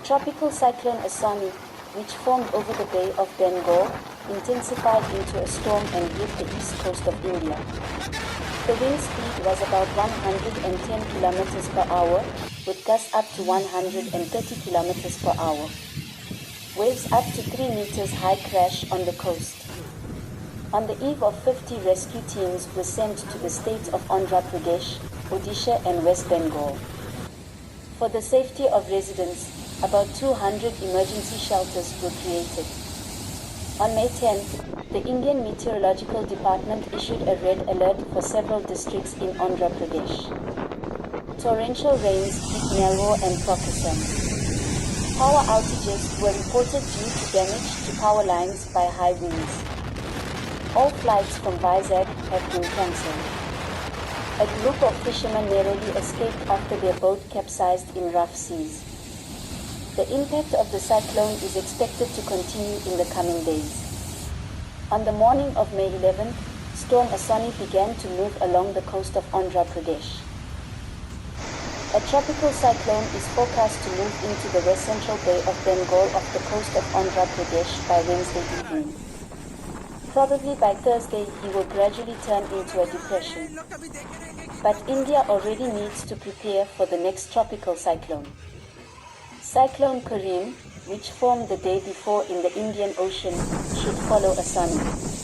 Tropical cyclone Asani, which formed over the Bay of Bengal, intensified into a storm and hit the east coast of India. The wind speed was about 110 km per hour, with gusts up to 130 km per hour. Waves up to 3 meters high crashed on the coast. On the eve of 50 rescue teams were sent to the states of Andhra Pradesh, Odisha and West Bengal. For the safety of residents, about 200 emergency shelters were created. On May 10, the Indian Meteorological Department issued a red alert for several districts in Andhra Pradesh. Torrential rains hit Nellore and Prakasam. Power outages were reported due to damage to power lines by high winds. All flights from Vizag have been cancelled. A group of fishermen narrowly escaped after their boat capsized in rough seas. The impact of the cyclone is expected to continue in the coming days. On the morning of May 11th, Storm Asani began to move along the coast of Andhra Pradesh. A tropical cyclone is forecast to move into the west central Bay of Bengal off the coast of Andhra Pradesh by Wednesday evening. Probably by Thursday, he will gradually turn into a depression. But India already needs to prepare for the next tropical cyclone. Cyclone Karim, which formed the day before in the Indian Ocean, should follow Asani.